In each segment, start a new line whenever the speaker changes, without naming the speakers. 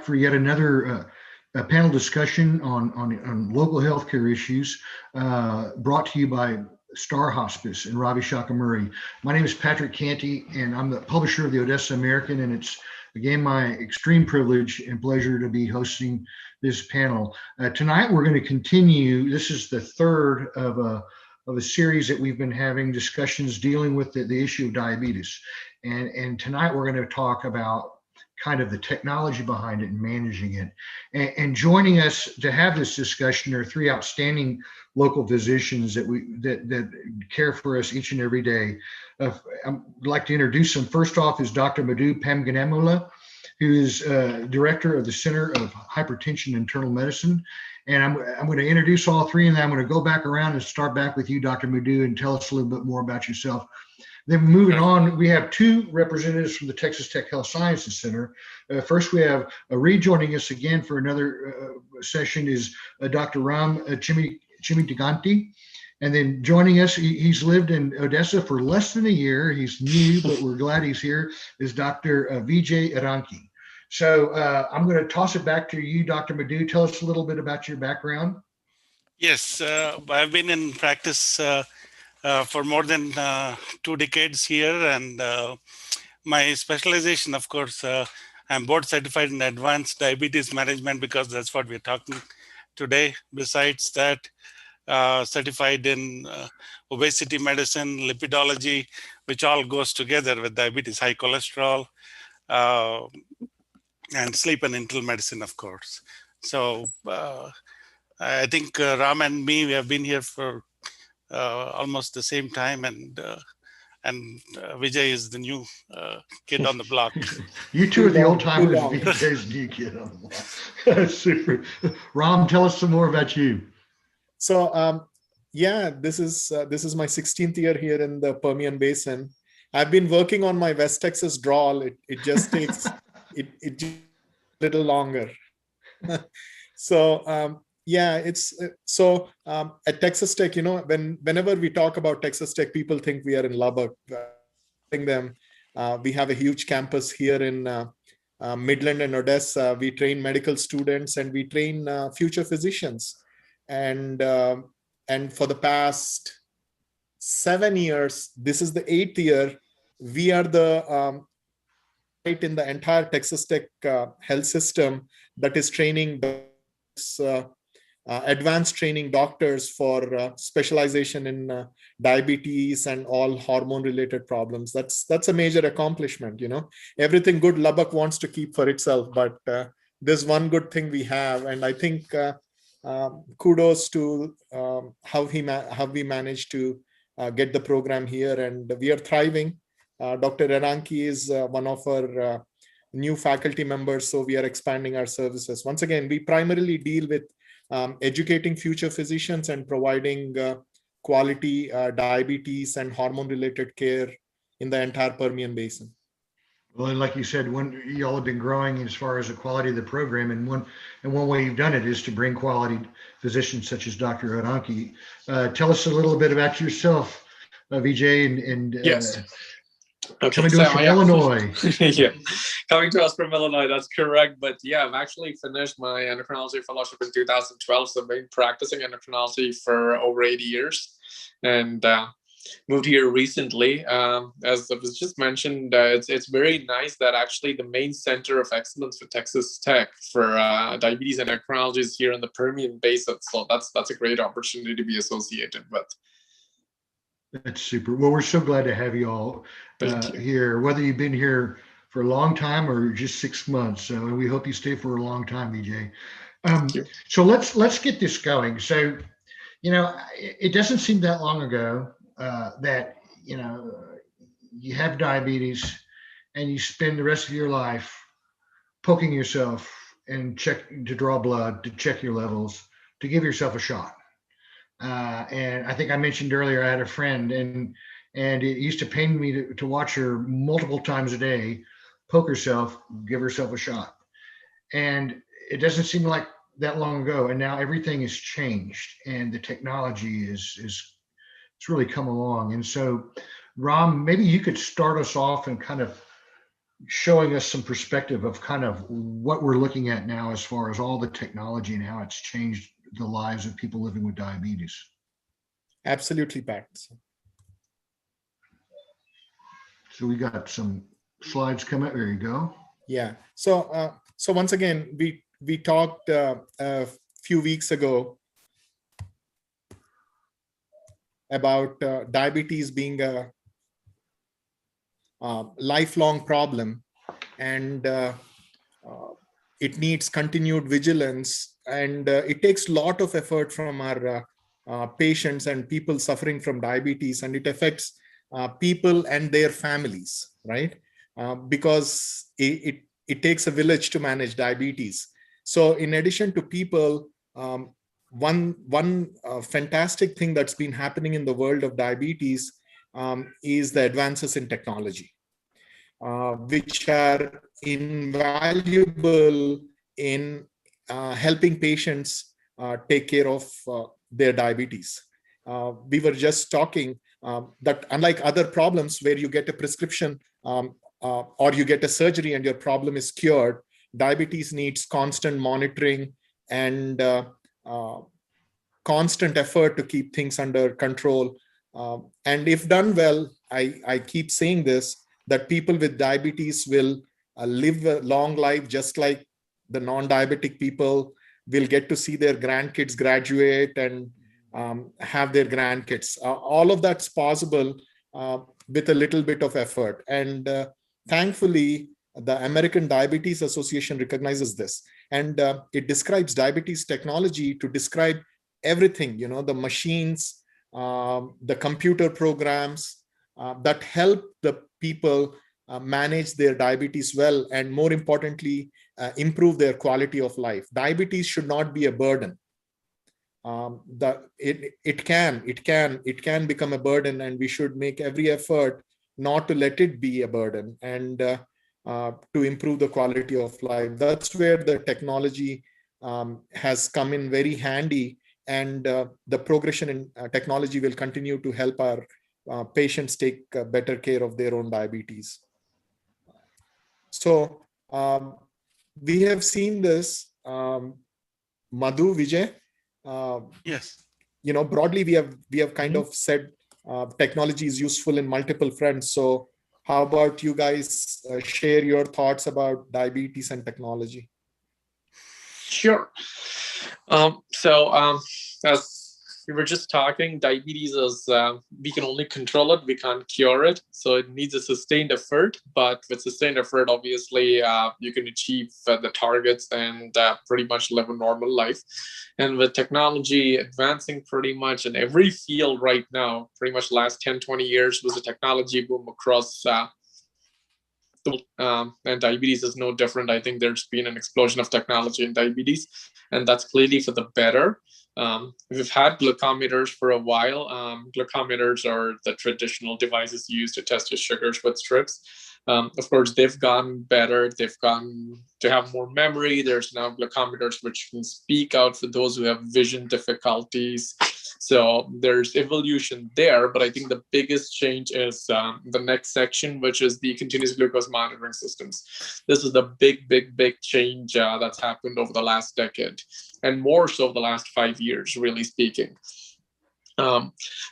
for yet another panel discussion on local healthcare issues brought to you by Star Hospice and Ravi Shakamuri. My name is Patrick Canty, and I'm the publisher of the Odessa American, and it's again my extreme privilege and pleasure to be hosting this panel. Tonight we're going to continue. This is the third of a series that we've been having discussions dealing with the issue of diabetes. And tonight we're going to talk about kind of the technology behind it and managing it. And joining us to have this discussion are three outstanding local physicians that care for us each and every day. I'd like to introduce them. First off is Dr. Madhu Pamganamula, who is director of the Center of Hypertension and Internal Medicine. And I'm going to introduce all three, and then I'm going to go back around and start back with you, Dr. Madhu, and tell us a little bit more about yourself. Then moving on, we have two representatives from the Texas Tech Health Sciences Center. First, we have rejoining us again for another session is Dr. Ram Chimidiganti. And then joining us, he's lived in Odessa for less than a year. He's new, but we're glad he's here, is Dr. Vijay Aranki. So I'm going to toss it back to you, Dr. Madhu. Tell us a little bit about your background.
Yes, I've been in practice for more than 2 decades here, and my specialization, of course, I'm board certified in advanced diabetes management because that's what we're talking today. Besides that, certified in obesity medicine, lipidology, which all goes together with diabetes, high cholesterol, and sleep and internal medicine, of course. So I think Ram and me, we have been here for almost the same time, and Vijay is the new kid on the block.
You two are the old timers. Vijay's the new kid on the block. That's super. Ram, tell us some more about you.
So yeah, this is my 16th year here in the Permian Basin. I've been working on my West Texas drawl. It just takes it a little longer. So yeah, it's so at Texas Tech, you know, whenever we talk about Texas Tech, people think we are in Lubbock. We have a huge campus here in Midland and Odessa. We train medical students and we train future physicians. And for the past 7 years, this is the 8th year, we are the right in the entire Texas Tech health system that is training advanced training doctors for specialization in diabetes and all hormone related problems. That's a major accomplishment. You know, everything good Lubbock wants to keep for itself, but there's one good thing we have, and I think kudos to how we managed to get the program here, and we are thriving. Dr. Aranki is one of our new faculty members, so we are expanding our services. Once again, we primarily deal with educating future physicians and providing quality diabetes and hormone-related care in the entire Permian Basin.
Well, and like you said, y'all have been growing as far as the quality of the program, and one way you've done it is to bring quality physicians such as Dr. Aranki. Tell us a little bit about yourself, Vijay, and
yes.
Okay, coming to us from Illinois.
Yeah, coming to us from Illinois, that's correct. But yeah, I've actually finished my endocrinology fellowship in 2012. So I've been practicing endocrinology for over 8 years, and moved here recently. As was just mentioned, it's very nice that actually the main center of excellence for Texas Tech for diabetes and endocrinology is here in the Permian Basin. So that's a great opportunity to be associated with.
That's super. Well, we're so glad to have you all here, whether you've been here for a long time or just 6 months. So we hope you stay for a long time, Vijay. So let's get this going. So, you know, it doesn't seem that long ago that, you know, you have diabetes and you spend the rest of your life poking yourself and to draw blood, to check your levels, to give yourself a shot. And I think I mentioned earlier, I had a friend and it used to pain me to watch her multiple times a day, poke herself, give herself a shot. And it doesn't seem like that long ago. And now everything has changed and the technology it's really come along. And so Ram, maybe you could start us off and kind of showing us some perspective of kind of what we're looking at now as far as all the technology and how it's changed the lives of people living with diabetes.
Absolutely, Pat.
So we got some slides coming. There you go.
Yeah. So so once again, we talked a few weeks ago about diabetes being a lifelong problem, and it needs continued vigilance, and it takes a lot of effort from our patients and people suffering from diabetes, and it affects people and their families, right? Because it takes a village to manage diabetes. So in addition to people, one fantastic thing that's been happening in the world of diabetes is the advances in technology, which are invaluable in helping patients take care of their diabetes. We were just talking that unlike other problems where you get a prescription or you get a surgery and your problem is cured, diabetes needs constant monitoring and constant effort to keep things under control. And if done well, I keep saying this, that people with diabetes will live a long life just like the non-diabetic people, will get to see their grandkids graduate and have their grandkids. All of that's possible with a little bit of effort. And thankfully, the American Diabetes Association recognizes this. And it describes diabetes technology to describe everything, you know, the machines, the computer programs that help the people manage their diabetes well, and more importantly, improve their quality of life. Diabetes should not be a burden. It can become a burden, and we should make every effort not to let it be a burden, and to improve the quality of life. That's where the technology has come in very handy, and the progression in technology will continue to help our patients take better care of their own diabetes. So we have seen this, Madhu, Vijay.
Yes.
You know, broadly, we have kind of said technology is useful in multiple fronts. So how about you guys share your thoughts about diabetes and technology?
Sure. As we were just talking, diabetes is, we can only control it, we can't cure it. So it needs a sustained effort, but with sustained effort, obviously, you can achieve the targets and pretty much live a normal life. And with technology advancing pretty much in every field right now, pretty much last 10, 20 years was a technology boom across and diabetes is no different. I think there's been an explosion of technology in diabetes, and that's clearly for the better. We've had glucometers for a while. Glucometers are the traditional devices used to test your sugars with strips. Of course, they've gotten better. They've gotten to have more memory. There's now glucometers which can speak out for those who have vision difficulties. So there's evolution there, but I think the biggest change is the next section, which is the continuous glucose monitoring systems. This is the big change that's happened over the last decade, and more so the last 5 years, really speaking.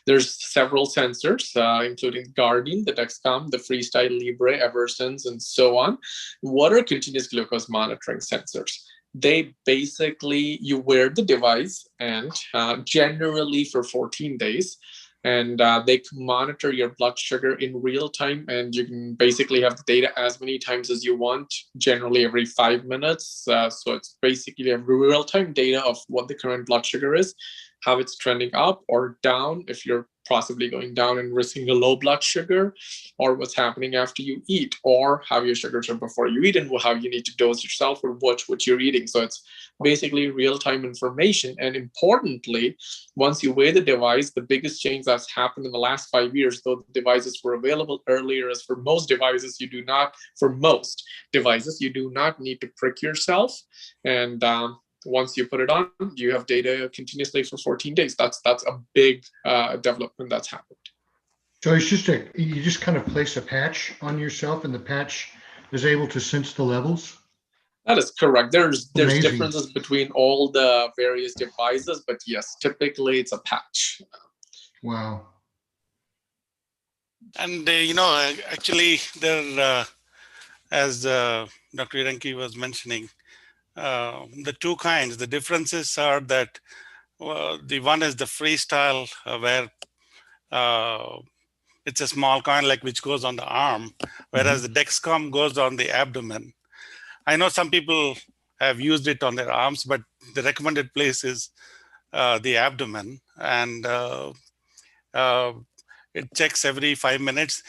There's several sensors, including Guardian, the Dexcom, the Freestyle Libre, Eversense, and so on. What are continuous glucose monitoring sensors? They basically, you wear the device, and generally for 14 days, and they can monitor your blood sugar in real time, and you can basically have the data as many times as you want, generally every 5 minutes. So it's basically a real-time data of what the current blood sugar is, how it's trending up or down, if you're possibly going down and risking a low blood sugar, or what's happening after you eat, or how your sugars are before you eat, and how you need to dose yourself or watch what you're eating. So it's basically real-time information. And importantly, once you wear the device, the biggest change that's happened in the last 5 years, though the devices were available earlier, is for most devices, you do not need to prick yourself. And once you put it on, you have data continuously for 14 days. That's a big development that's happened.
So it's just you just kind of place a patch on yourself, and the patch is able to sense the levels?
That is correct. There's
Amazing.
differences between all the various devices, but yes, typically it's a patch.
Wow.
And actually, there, as Dr. Iranki was mentioning, the two kinds. The differences are that the one is the freestyle, where it's a small coin like which goes on the arm, whereas the Dexcom goes on the abdomen. I know some people have used it on their arms, but the recommended place is the abdomen, and it checks every 5 minutes.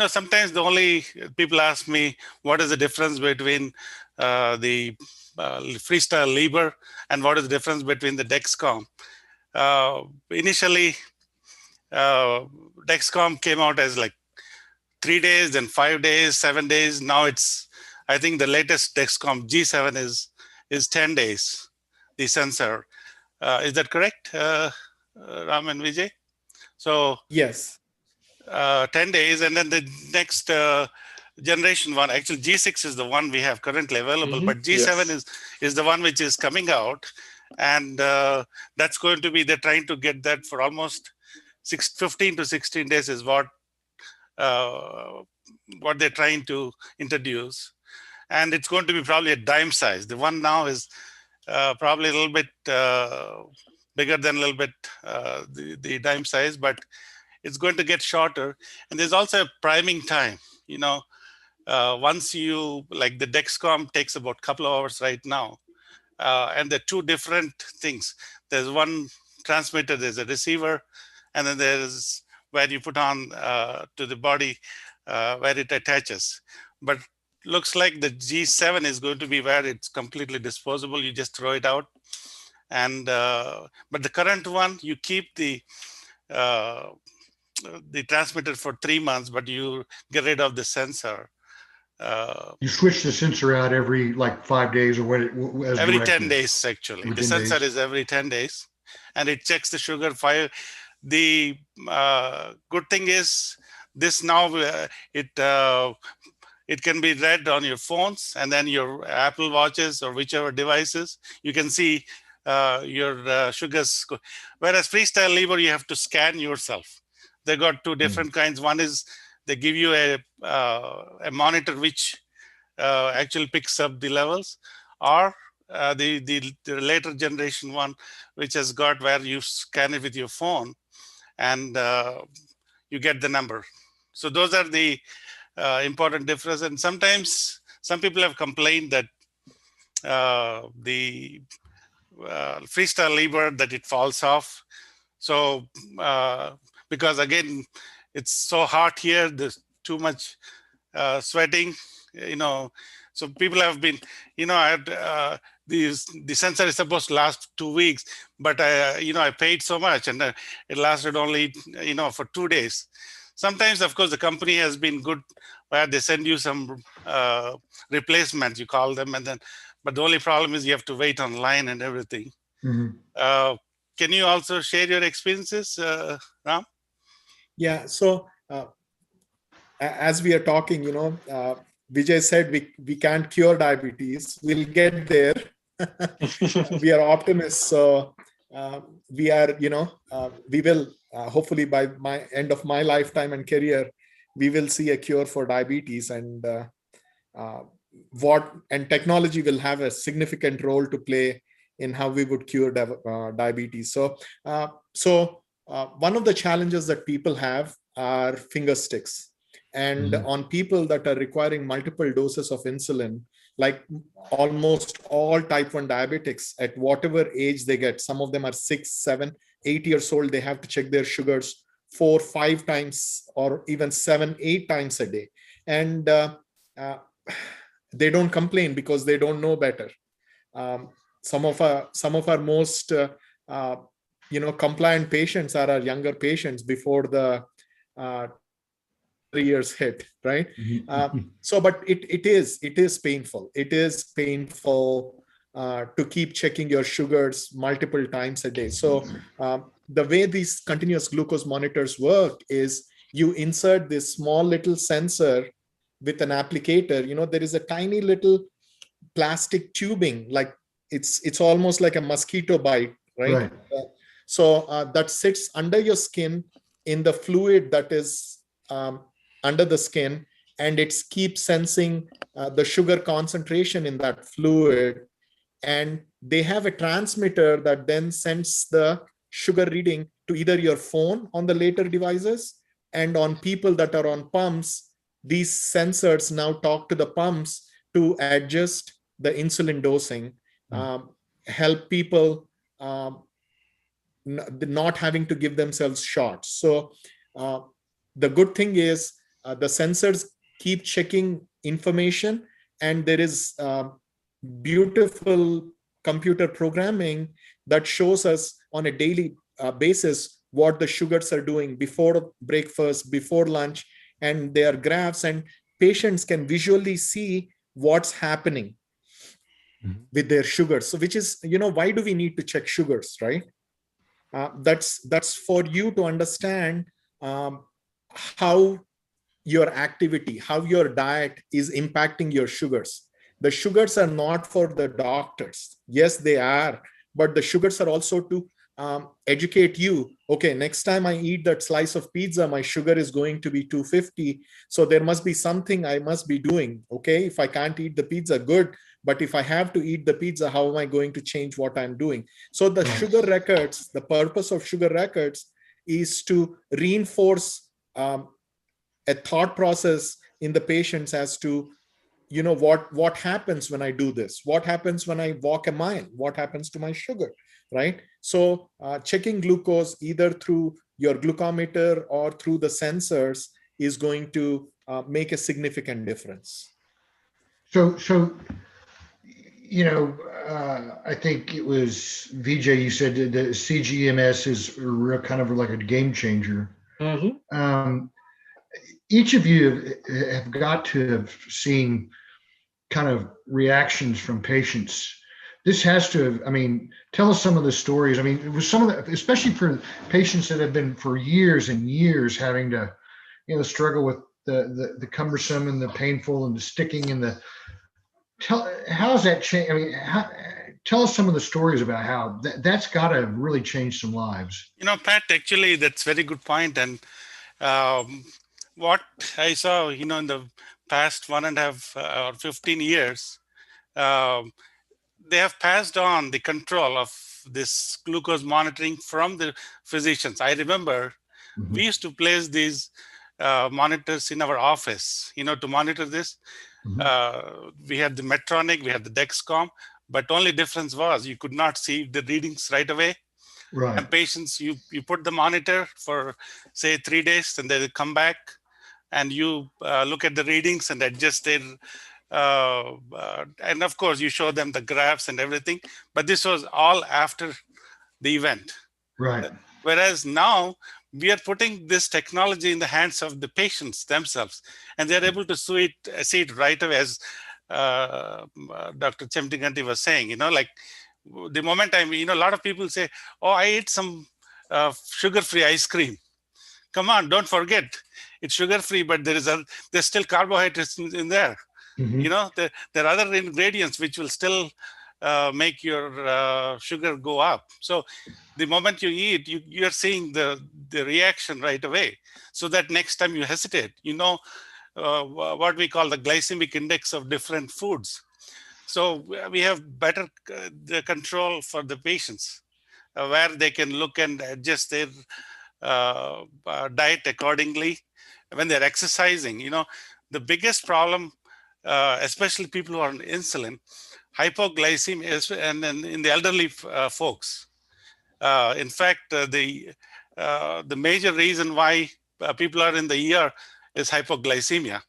Sometimes the only people ask me what is the difference between the freestyle Libre and what is the difference between the Dexcom. Initially, Dexcom came out as like 3 days, then 5 days, 7 days. Now I think the latest Dexcom G7 is 10 days, the sensor. Is that correct, Ram and Vijay? So
Yes.
10 days, and then the next generation one, actually G6 is the one we have currently available, but G7
Yes.
is the one which is coming out, and that's going to be, they're trying to get that for almost 15 to 16 days is what they're trying to introduce, and it's going to be probably a dime size. The one now is probably a little bit bigger than a little bit the dime size, but it's going to get shorter. And there's also a priming time. Once you, like the Dexcom takes about a couple of hours right now, and they're two different things. There's one transmitter, there's a receiver, and then there's where you put on to the body where it attaches. But looks like the G7 is going to be where it's completely disposable. You just throw it out. And but the current one, you keep the transmitter for 3 months, but you get rid of the sensor.
You switch the sensor out every like 5 days or what?
Every 10 days, actually.
Every
the
10
sensor
days.
is every 10 days, and it checks the sugar. The good thing is this now it can be read on your phones, and then your Apple Watches or whichever devices, you can see your sugars. Whereas Freestyle Libre, you have to scan yourself. They got two different kinds. One is they give you a monitor which actually picks up the levels, or the later generation one, which has got where you scan it with your phone, and you get the number. So those are the important difference. And sometimes some people have complained that the Freestyle Libre, that it falls off. So because again, it's so hot here, there's too much sweating, so people have been, the sensor is supposed to last 2 weeks, but I paid so much, and it lasted only, for 2 days. Sometimes, of course, the company has been good where they send you some replacements, you call them, but the only problem is you have to wait online and everything. Can you also share your experiences, Ram?
Yeah. So as we are talking, Vijay said we can't cure diabetes. We'll get there. We are optimists. So we are, we will hopefully by my end of my lifetime and career, we will see a cure for diabetes, and technology will have a significant role to play in how we would cure diabetes. So one of the challenges that people have are finger sticks. And on people that are requiring multiple doses of insulin, like almost all type 1 diabetics at whatever age they get, some of them are 6, 7, 8 years old, they have to check their sugars 4, 5 times or even 7, 8 times a day. And they don't complain because they don't know better. Some of our most compliant patients are our younger patients before the 3 years hit, right? But it is painful. It is painful to keep checking your sugars multiple times a day. So the way these continuous glucose monitors work is you insert this small little sensor with an applicator, there is a tiny little plastic tubing, like it's almost like a mosquito bite, right? So that sits under your skin in the fluid that is under the skin, and it keeps sensing the sugar concentration in that fluid. And they have a transmitter that then sends the sugar reading to either your phone on the later devices, and on people that are on pumps, these sensors now talk to the pumps to adjust the insulin dosing, help people not having to give themselves shots. So the good thing is the sensors keep checking information, and there is beautiful computer programming that shows us on a daily basis what the sugars are doing before breakfast, before lunch, and there are graphs, and patients can visually see what's happening with their sugars. So which is, why do we need to check sugars, right? That's for you to understand how your activity, how your diet is impacting your sugars. The sugars are not for the doctors. Yes, they are, but the sugars are also to educate you. Okay, next time I eat that slice of pizza, my sugar is going to be 250. So there must be something I must be doing. Okay, if I can't eat the pizza, good. But if I have to eat the pizza, how am I going to change what I'm doing? So the sugar records, the purpose of sugar records is to reinforce a thought process in the patients as to, what happens when I do this? What happens when I walk a mile? What happens to my sugar, right? So checking glucose either through your glucometer or through the sensors is going to make a significant difference.
So I think it was VJ, you said that the CGMS is kind of like a game changer. Each of you have got to have seen kind of reactions from patients. This has to have, tell us some of the stories. It was some of the, especially for patients that have been for years and years having to, struggle with the cumbersome and the painful and the sticking and the, how's that change? Tell us some of the stories about how that's got to really change some lives.
Pat, actually, that's a very good point. And what I saw, in the past 1.5 or 15 years, they have passed on the control of this glucose monitoring from the physicians. I remember we used to place these monitors in our office, to monitor this. We had the Medtronic, we had the Dexcom, but only difference was you could not see the readings right away.
Right.
And patients, you put the monitor for say 3 days, and they come back, and you look at the readings and adjust their. And of course, you show them the graphs and everything. But this was all after the event.
Right.
Whereas now we are putting this technology in the hands of the patients themselves, and they're able to see it right away, as Dr. Chemtiganti was saying. Like the moment a lot of people say, "Oh, I ate some sugar-free ice cream." Come on, don't forget, it's sugar-free, but there's still carbohydrates in there. There are other ingredients which will still make your sugar go up. So the moment you eat, you're seeing the reaction right away. So that next time you hesitate, what we call the glycemic index of different foods. So we have better the control for the patients, where they can look and adjust their diet accordingly. When they're exercising, the biggest problem, especially people who are on insulin, hypoglycemia, and then in the elderly folks. In fact, the major reason why people are in the ER is hypoglycemia.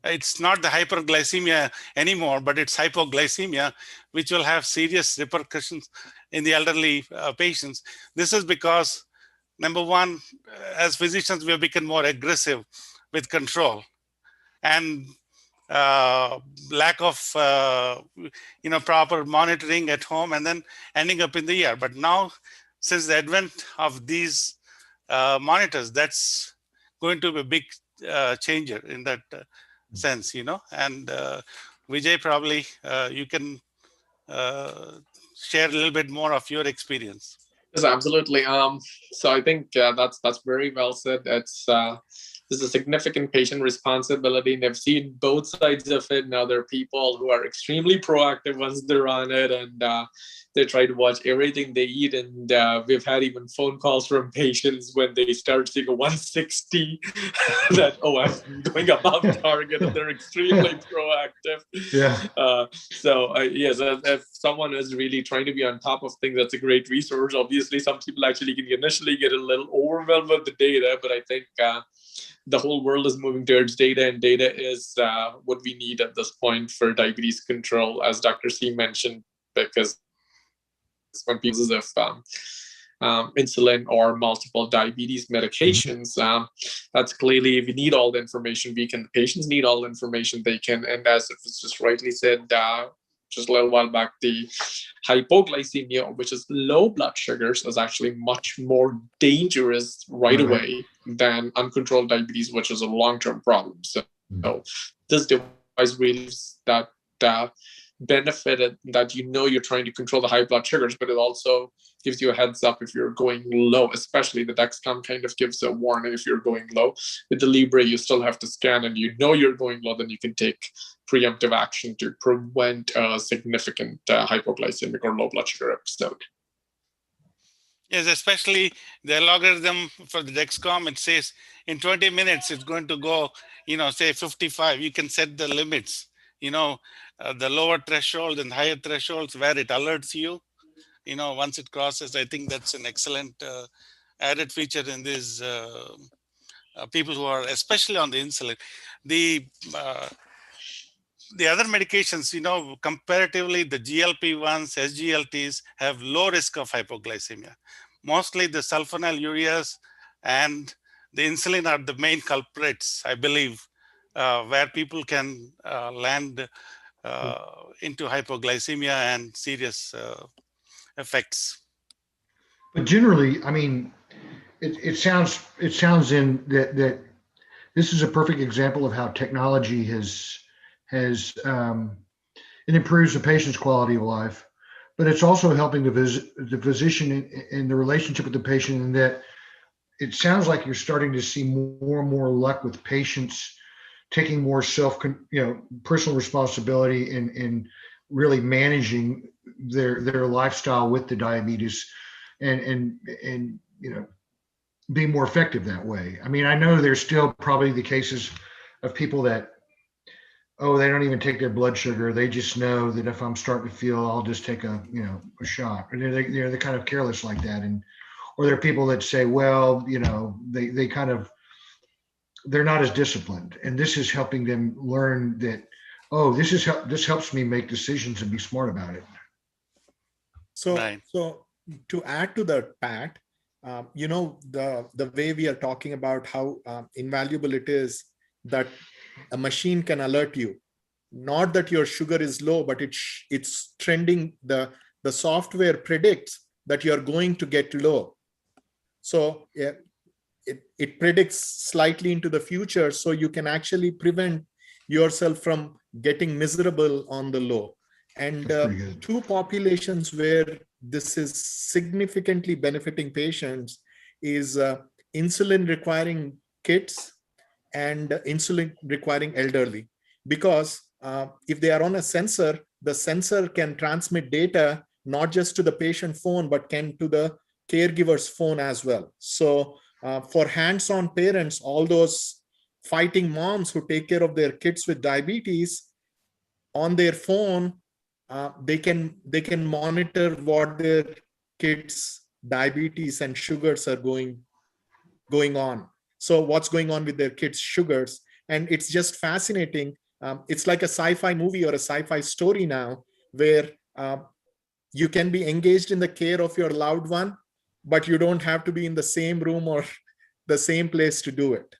It's not the hyperglycemia anymore, but it's hypoglycemia, which will have serious repercussions in the elderly patients. This is because, number one, as physicians, we have become more aggressive with control, and lack of proper monitoring at home, and then ending up in the ER. But now, since the advent of these monitors, that's going to be a big changer in that sense, and Vijay, probably you can share a little bit more of your experience.
Yes, absolutely. So I think that's very well said. This is a significant patient responsibility, and I've seen both sides of it. Now there are people who are extremely proactive once they're on it, and they try to watch everything they eat. And we've had even phone calls from patients when they start seeing a 160 that, oh, I'm going above target, and they're extremely proactive.
Yeah.
Yes, if someone is really trying to be on top of things, that's a great resource. Obviously, some people actually can initially get a little overwhelmed with the data, but I think the whole world is moving towards data, and data is what we need at this point for diabetes control, as Dr. C mentioned, because when people have insulin or multiple diabetes medications, that's clearly, we need all the information we can. The patients need all the information they can, and as it was just rightly said just a little while back, the hypoglycemia, which is low blood sugars, is actually much more dangerous right away than uncontrolled diabetes, which is a long-term problem. So this device really is that benefit that you're trying to control the high blood sugars, but it also gives you a heads up if you're going low. Especially the Dexcom kind of gives a warning if you're going low. With the Libre, you still have to scan, and you're going low, then you can take preemptive action to prevent a significant hypoglycemic or low blood sugar episode.
Yes, especially the algorithm for the Dexcom, it says in 20 minutes it's going to go, say 55. You can set the limits, the lower threshold and higher thresholds where it alerts you, once it crosses. I think that's an excellent added feature in these people who are especially on the insulin. The other medications, comparatively, the GLP-1s, SGLTs have low risk of hypoglycemia. Mostly the sulfonylureas and the insulin are the main culprits, I believe, where people can land into hypoglycemia and serious effects.
But generally, I mean, it sounds in that this is a perfect example of how technology has it improves the patient's quality of life, but it's also helping the physician in the relationship with the patient, in that it sounds like you're starting to see more and more luck with patients taking more personal responsibility in really managing their lifestyle with the diabetes, and be more effective that way. I mean, I know there's still probably the cases of people that, they don't even take their blood sugar. They just know that if I'm starting to feel, I'll just take a shot. And they're kind of careless like that. Or there are people that say, well, they kind of, they're not as disciplined. And this is helping them learn that, this helps me make decisions and be smart about it.
So to add to that, Pat, the way we are talking about how invaluable it is that a machine can alert you, not that your sugar is low, but it's trending. The software predicts that you're going to get low. So it predicts slightly into the future, so you can actually prevent yourself from getting miserable on the low. And two populations where this is significantly benefiting patients is insulin requiring kids and insulin requiring elderly, because if they are on a sensor, the sensor can transmit data not just to the patient phone, but can to the caregiver's phone as well. So for hands-on parents, all those fighting moms who take care of their kids with diabetes, on their phone, they can monitor what their kids' diabetes and sugars are going on. So what's going on with their kids' sugars? And it's just fascinating. It's like a sci-fi movie or a sci-fi story now, where you can be engaged in the care of your loved one, but you don't have to be in the same room or the same place to do it.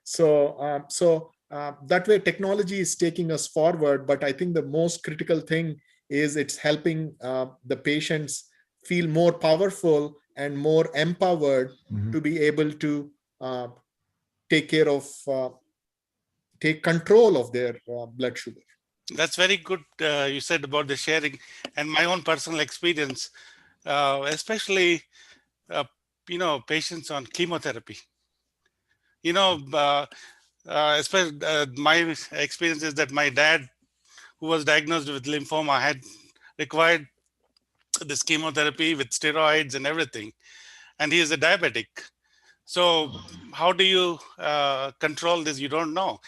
So that way technology is taking us forward. But I think the most critical thing is it's helping the patients feel more powerful and more empowered to be able to take care of take control of their blood sugar.
That's very good. You said about the sharing, and my own personal experience, especially patients on chemotherapy. Especially my experience is that my dad, who was diagnosed with lymphoma, had required this chemotherapy with steroids and everything, and he is a diabetic. So how do you control this? You don't know,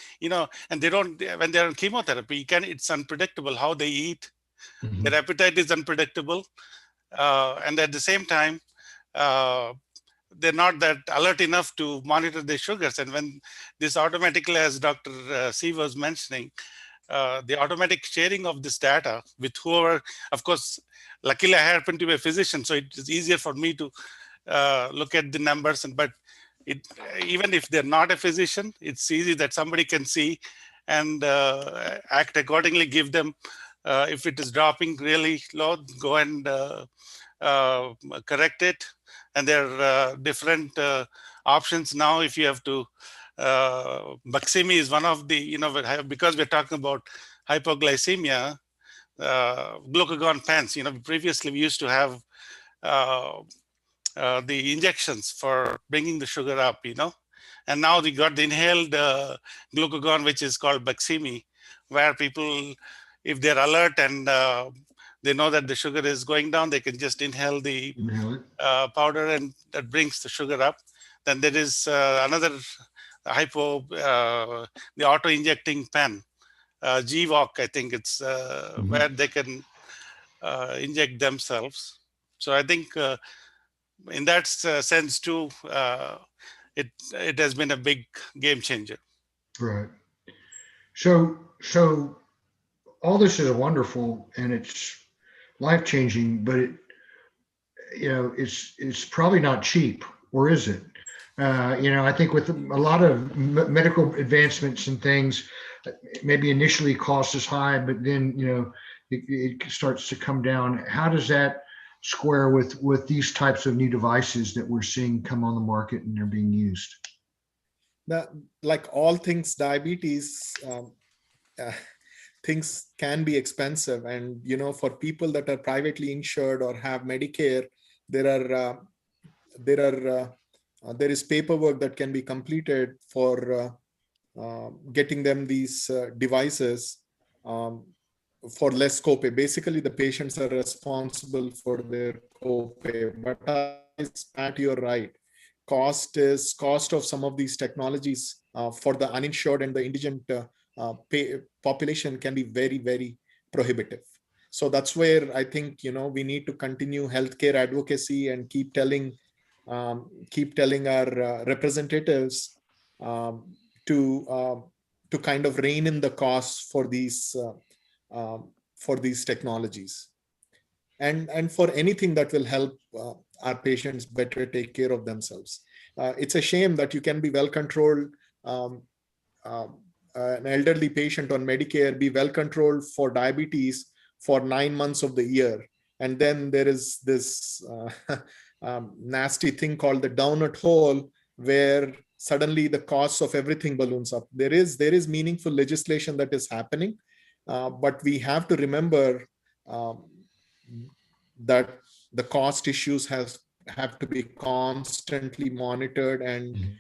and they don't, when they're on chemotherapy, it's unpredictable how they eat.
Mhm.
Their appetite is unpredictable. And at the same time, they're not that alert enough to monitor their sugars. And when this automatically, as Dr. C was mentioning, the automatic sharing of this data with whoever, of course, luckily I happen to be a physician, so it is easier for me to look at the numbers. But even if they're not a physician, it's easy that somebody can see and act accordingly, give them, if it is dropping really low, go and correct it. And there are different options now. If you have to, Baqsimi is one of the, because we're talking about hypoglycemia, glucagon pens. Previously we used to have the injections for bringing the sugar up, and now we got the inhaled glucagon, which is called Baqsimi, where people, if they're alert and they know that the sugar is going down, they can just inhale the powder, and that brings the sugar up. Then there is another the auto-injecting pen, GVOC, I think it's where they can inject themselves. So I think in that sense too, it has been a big game changer.
Right. So all this is wonderful and it's life-changing, but it's probably not cheap, or is it? I think with a lot of medical advancements and things, maybe initially cost is high, but then it starts to come down. How does that square with these types of new devices that we're seeing come on the market and they're being used?
Like all things diabetes, things can be expensive, and for people that are privately insured or have Medicare, there is paperwork that can be completed for getting them these devices for less copay. Basically, the patients are responsible for their copay. But Pat, you're right. Cost of some of these technologies for the uninsured and the indigent population can be very, very prohibitive. So that's where I think we need to continue healthcare advocacy and keep telling our representatives to kind of rein in the costs for these technologies, and for anything that will help our patients better take care of themselves. It's a shame that you can be well controlled, an elderly patient on Medicare be well controlled for diabetes for 9 months of the year, and then there is this nasty thing called the donut hole, where suddenly the costs of everything balloons up. There is meaningful legislation that is happening, but we have to remember that the cost issues have to be constantly monitored, and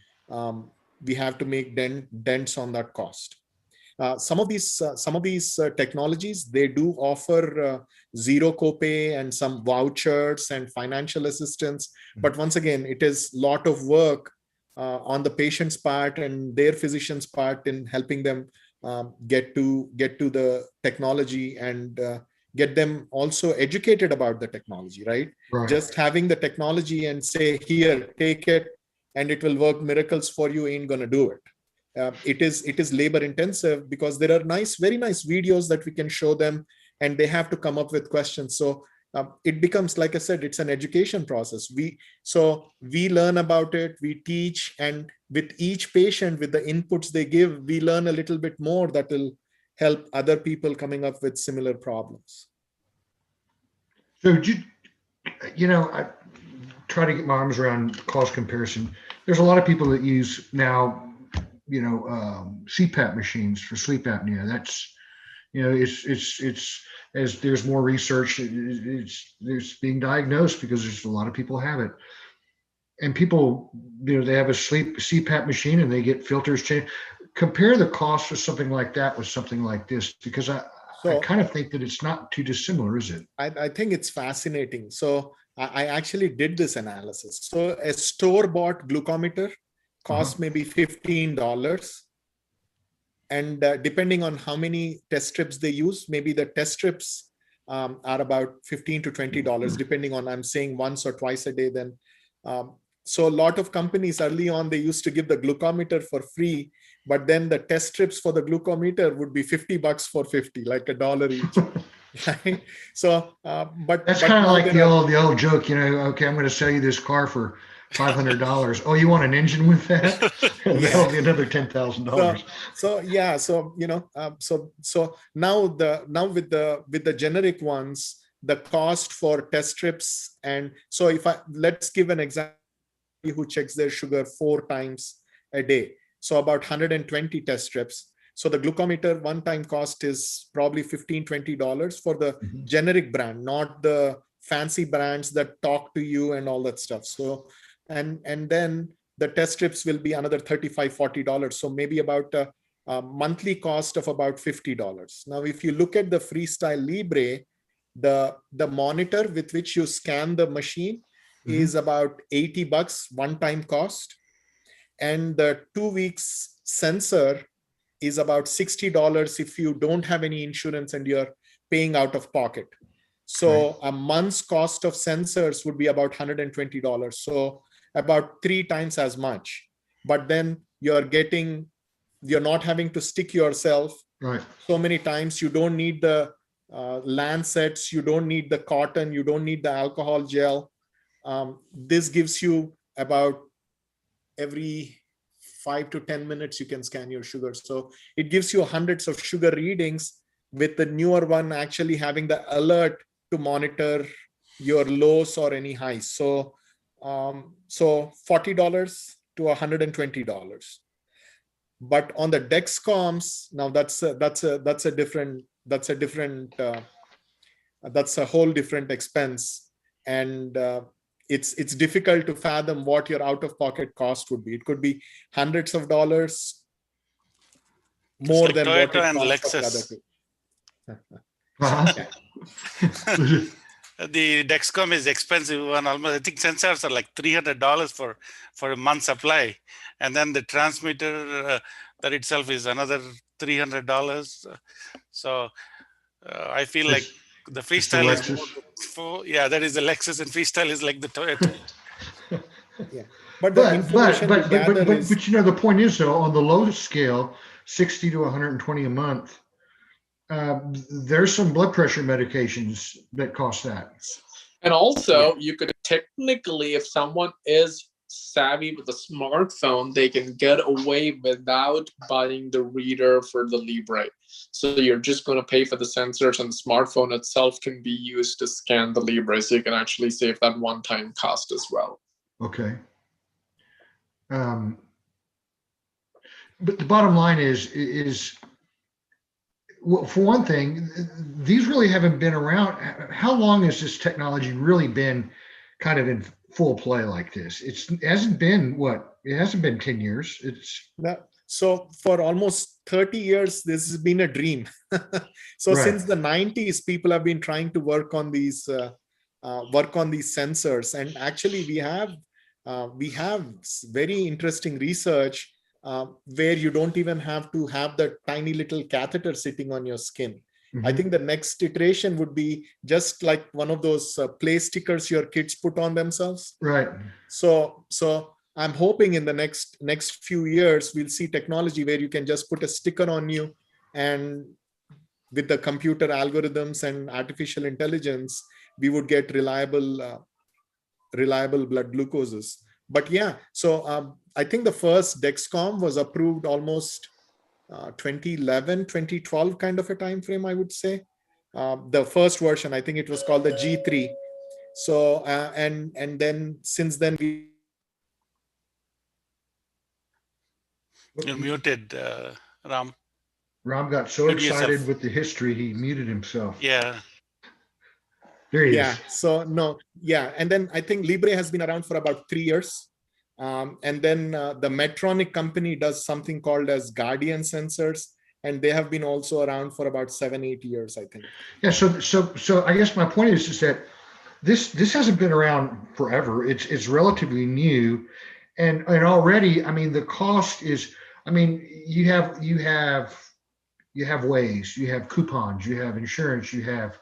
we have to make dents on that cost. Some of these technologies, they do offer zero copay and some vouchers and financial assistance, but once again, it is a lot of work on the patient's part and their physician's part in helping them get to the technology and get them also educated about the technology, right? Just having the technology and say, here, take it, and it will work miracles for you, ain't gonna do it. It is labor intensive, because there are very nice videos that we can show them, and they have to come up with questions. So it becomes, like I said, it's an education process. We learn about it, we teach, and with each patient, with the inputs they give, we learn a little bit more that will help other people coming up with similar problems.
So I try to get my arms around cost comparison. There's a lot of people that use now CPAP machines for sleep apnea. That's, it's as there's more research, it's being diagnosed because there's a lot of people have it. And people, they have a CPAP machine and they get filters changed. Compare the cost of something like that with something like this, because I kind of think that it's not too dissimilar, is it?
I think it's fascinating. So I actually did this analysis. So a store-bought glucometer costs maybe $15. And depending on how many test strips they use, maybe the test strips are about $15 to $20, depending on, I'm saying once or twice a day. Then, so a lot of companies early on, they used to give the glucometer for free, but then the test strips for the glucometer would be $50 for 50, like $1 each. Right? So, but
that's kind of like the old joke, okay, I'm going to sell you this car for $500. Oh, you want an engine with that? That'll be another $10,000.
So yeah, so so now with the generic ones, the cost for test strips, and so let's give an example, who checks their sugar 4 times a day, so about 120 test strips. So the glucometer one-time cost is probably $15, $20 for the generic brand, not the fancy brands that talk to you and all that stuff. So and then the test strips will be another $35, $40. So maybe about a monthly cost of about $50. Now, if you look at the Freestyle Libre, the monitor with which you scan the machine is about $80 one-time cost, and the 2 weeks sensor is about $60 if you don't have any insurance and you're paying out of pocket. So a month's cost of sensors would be about $120. So about 3 times as much. But then you're not having to stick yourself so many times. You don't need the lancets, you don't need the cotton, you don't need the alcohol gel. This gives you about every 5 to 10 minutes you can scan your sugar. So it gives you hundreds of sugar readings, with the newer one actually having the alert to monitor your lows or any highs. So $40 to $120. But on the Dexcoms, now that's a whole different expense, and it's difficult to fathom what your out-of-pocket cost would be. It could be hundreds of dollars more than
Toyota
what it
and
costs for the other two.
The Dexcom is expensive one. Almost, I think sensors are like $300 for a month's supply, and then the transmitter that itself is another $300. So I feel like the Freestyle is that is the Lexus, and Freestyle is like the Toyota.
But
the point is, though, on the low scale, 60 to 120 a month. There's some blood pressure medications that cost that.
And also, you could technically, if someone is savvy with a smartphone, they can get away without buying the reader for the Libre. So you're just going to pay for the sensors, and the smartphone itself can be used to scan the Libre. So you can actually save that one-time cost as well.
Okay. But the bottom line is, well, for one thing, these really haven't been around. How long has this technology really been kind of in full play like this? It hasn't been 10 years.
So for almost 30 years, this has been a dream. Since the 90s, people have been trying to work on these sensors. And actually we have very interesting research where you don't even have to have the tiny little catheter sitting on your skin. I think the next iteration would be just like one of those play stickers your kids put on themselves.
Right.
So I'm hoping in the next few years, we'll see technology where you can just put a sticker on you, and with the computer algorithms and artificial intelligence, we would get reliable blood glucoses. But yeah, so I think the first Dexcom was approved almost 2011, 2012 kind of a time frame, I would say. The first version, I think it was called the G3. So and then since then
You're muted, Ram.
Ram got so
Mute
excited
yourself.
with the history, he muted himself.
Yeah.
There he
Yeah.
is.
So no. Yeah. And then I think Libre has been around for about 3 years. And then the Medtronic company does something called as Guardian sensors, and they have been also around for about 7-8 years, I think.
Yeah. So I guess my point is that this hasn't been around forever. It's relatively new, and already, I mean, the cost is. I mean, you have ways, you have coupons, you have insurance, you have.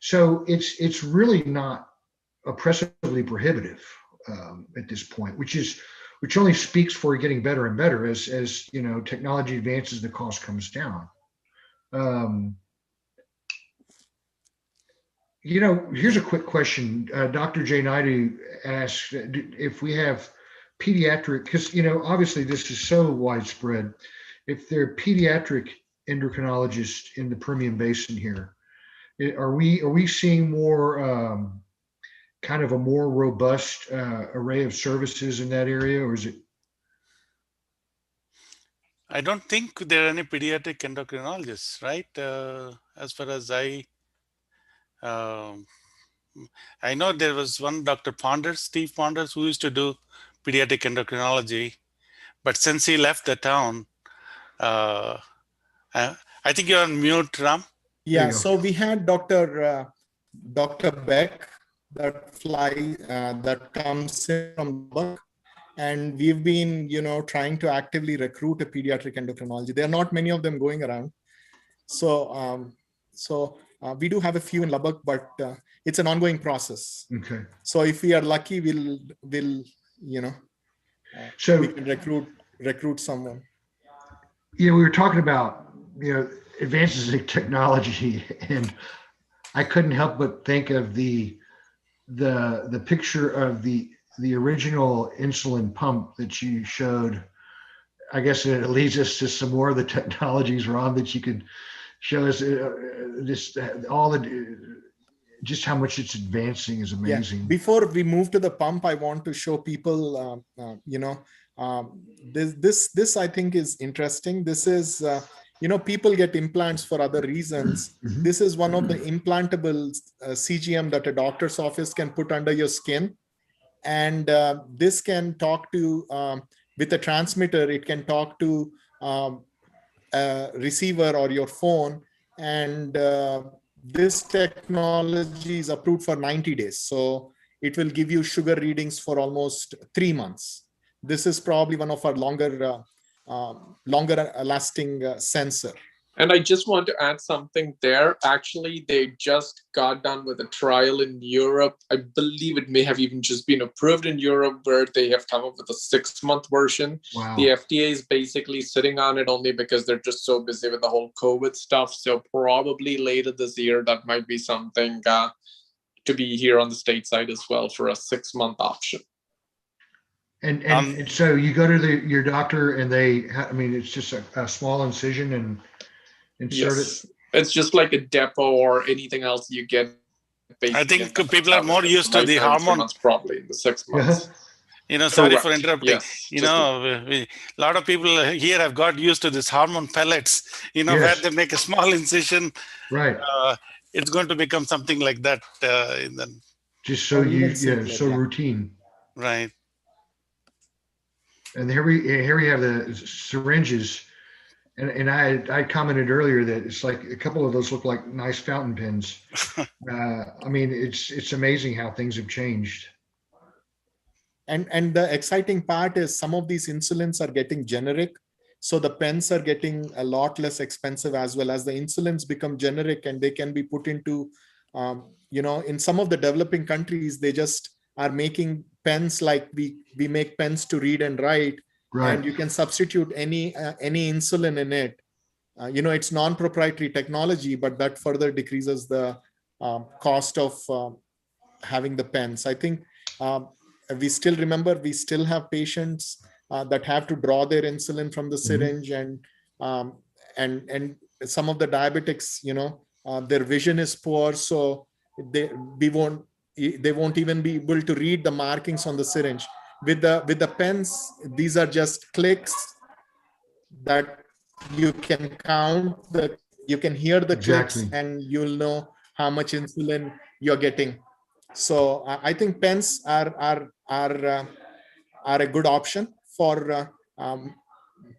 So it's really not oppressively prohibitive at this point, which only speaks for getting better and better as technology advances, the cost comes down. Here's a quick question. Dr. J. Naidu asked if we have pediatric, because obviously this is so widespread. If there are pediatric endocrinologists in the Permian Basin here, are we seeing more kind of a more robust array of services in that area, or is it?
I don't think there are any pediatric endocrinologists, right? As far as I know, there was one Dr. Ponders, Steve Ponders, who used to do pediatric endocrinology, but since he left the town, I think you're on mute, Ram.
Yeah. So we had Dr. Beck that comes in from Lubbock, and we've been trying to actively recruit a pediatric endocrinology. There are not many of them going around, so we do have a few in Lubbock, but it's an ongoing process.
Okay.
So if we are lucky, we'll
so
we can recruit someone.
We were talking about advances in technology, and I couldn't help but think of the picture of the original insulin pump that you showed. I guess it leads us to some more of the technologies, Ron, that you could show us. Just how much it's advancing is amazing.
Yeah. Before we move to the pump, I want to show people, this I think is interesting. This is, people get implants for other reasons.
Mm-hmm.
This is one of the implantable CGM that a doctor's office can put under your skin. And this can talk to, with a transmitter, it can talk to a receiver or your phone. And this technology is approved for 90 days. So it will give you sugar readings for almost 3 months. This is probably one of our longer lasting sensor.
And I just want to add something there. Actually, they just got done with a trial in Europe. I believe it may have even just been approved in Europe, where they have come up with a 6-month version.
Wow.
The FDA is basically sitting on it only because they're just so busy with the whole COVID stuff. So probably later this year, that might be something to be here on the stateside as well for a 6-month option.
And so you go to your doctor, and it's just a small incision and insert
it. It's just like a depot or anything else you get.
I think people are more used to the hormone.
Probably in the 6 months.
Sorry for interrupting.
Yes,
a lot of people here have got used to this hormone pellets,
Yes.
where they make a small incision.
Right.
It's going to become something like that.
Just so routine.
Right.
And here we have the syringes. And I commented earlier that it's like a couple of those look like nice fountain pens. It's amazing how things have changed.
And the exciting part is some of these insulins are getting generic. So the pens are getting a lot less expensive, as well as the insulins become generic, and they can be put into, in some of the developing countries, they just are making pens like we make pens to read and write.
Right.
And you can substitute any insulin in it. It's non-proprietary technology, but that further decreases the cost of having the pens. I think we still have patients that have to draw their insulin from the syringe, and some of the diabetics, their vision is poor, so they won't even be able to read the markings on the syringe. With the pens, these are just clicks, that you can count you can hear the
Exactly.
clicks, and you'll know how much insulin you're getting. So I think pens are a good option for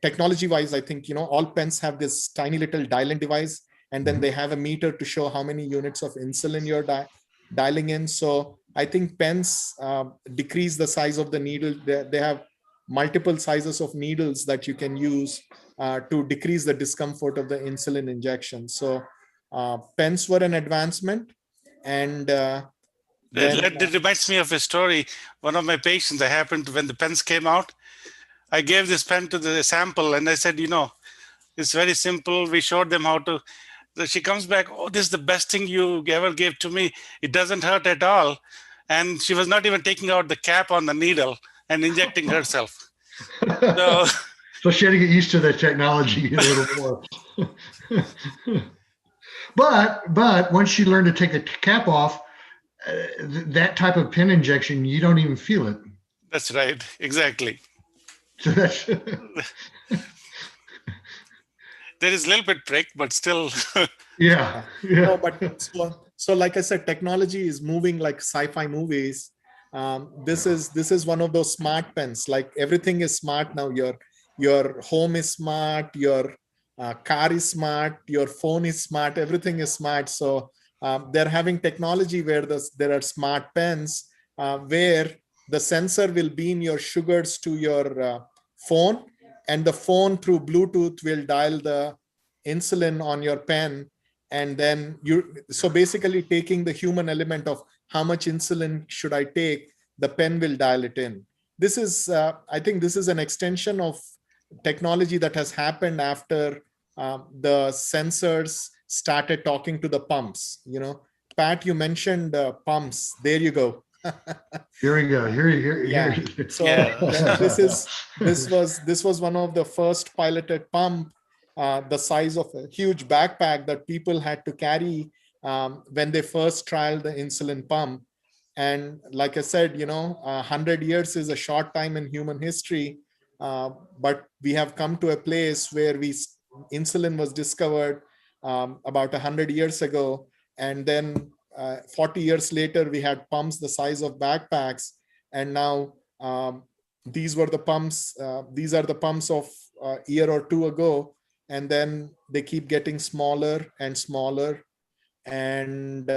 technology wise. I think, all pens have this tiny little dial-in device, and then they have a meter to show how many units of insulin you're dialing in. So I think pens decrease the size of the needle. They have multiple sizes of needles that you can use to decrease the discomfort of the insulin injection. So pens were an advancement. And
That reminds me of a story. One of my patients, I happened when the pens came out, I gave this pen to the sample and I said, it's very simple. We showed them how to. She comes back, oh, this is the best thing you ever gave to me. It doesn't hurt at all. And she was not even taking out the cap on the needle and injecting herself. So,
so she had to get used to the technology a little more. But once she learned to take the cap off, that type of pen injection, you don't even feel it.
That's right. Exactly.
So that's
there
is a little bit prick, but still.
Yeah.
No, but so like I said, technology is moving like sci-fi movies. This is one of those smart pens. Like everything is smart now. Your home is smart. Your car is smart. Your phone is smart. Everything is smart. So they're having technology where there are smart pens where the sensor will beam your sugars to your phone, and the phone through Bluetooth will dial the insulin on your pen. And then so basically taking the human element of how much insulin should I take, the pen will dial it in. This is, I think this is an extension of technology that has happened after the sensors started talking to the pumps. Pat, you mentioned pumps. There you go.
Here we go. Here.
So this was one of the first piloted pump, the size of a huge backpack that people had to carry when they first trialed the insulin pump. And like I said, 100 years is a short time in human history, but we have come to a place where insulin was discovered about 100 years ago, and then 40 years later, we had pumps the size of backpacks. And now these were the pumps. These are the pumps of a year or two ago. And then they keep getting smaller and smaller. And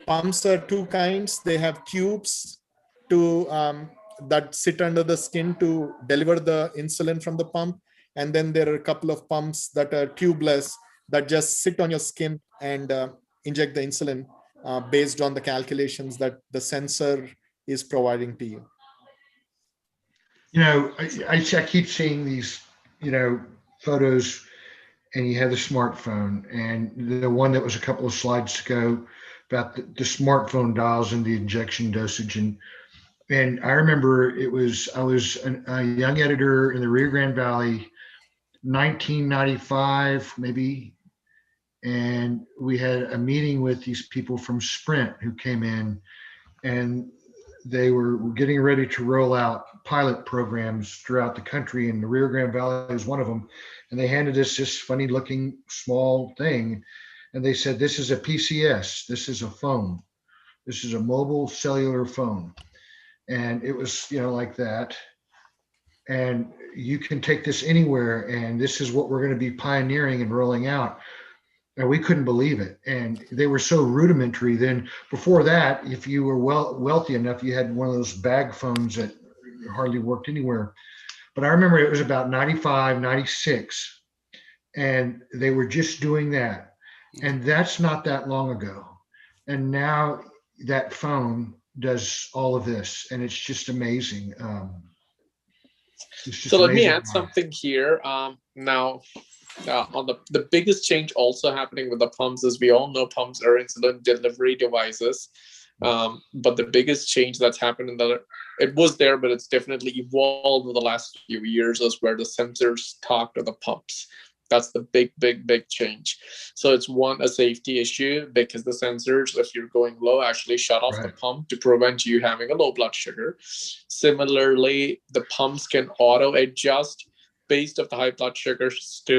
pumps are two kinds. They have tubes that sit under the skin to deliver the insulin from the pump. And then there are a couple of pumps that are tubeless that just sit on your skin and inject the insulin based on the calculations that the sensor is providing to you.
I keep seeing these, photos, and you have the smartphone, and the one that was a couple of slides ago about the smartphone dials and the injection dosage. And I remember I was a young editor in the Rio Grande Valley, 1995, maybe. And we had a meeting with these people from Sprint who came in, and they were getting ready to roll out pilot programs throughout the country, and the Rio Grande Valley is one of them. And they handed us this funny looking small thing, and they said, this is a PCS, this is a phone, this is a mobile cellular phone. And it was, like that. And you can take this anywhere, and this is what we're going to be pioneering and rolling out. And we couldn't believe it. And they were so rudimentary. Then before that, if you were wealthy enough, you had one of those bag phones that hardly worked anywhere. But I remember it was about 95, 96, and they were just doing that. And that's not that long ago. And now that phone does all of this, and it's just amazing.
So let me add something here. Now, on the biggest change also happening with the pumps is, we all know pumps are insulin delivery devices. But the biggest change that's happened it was there, but it's definitely evolved in the last few years, is where the sensors talk to the pumps. That's the big change. So it's a safety issue, because the sensors, if you're going low, actually shut off the pump to prevent you having a low blood sugar. Similarly, the pumps can auto adjust based of the high blood sugars to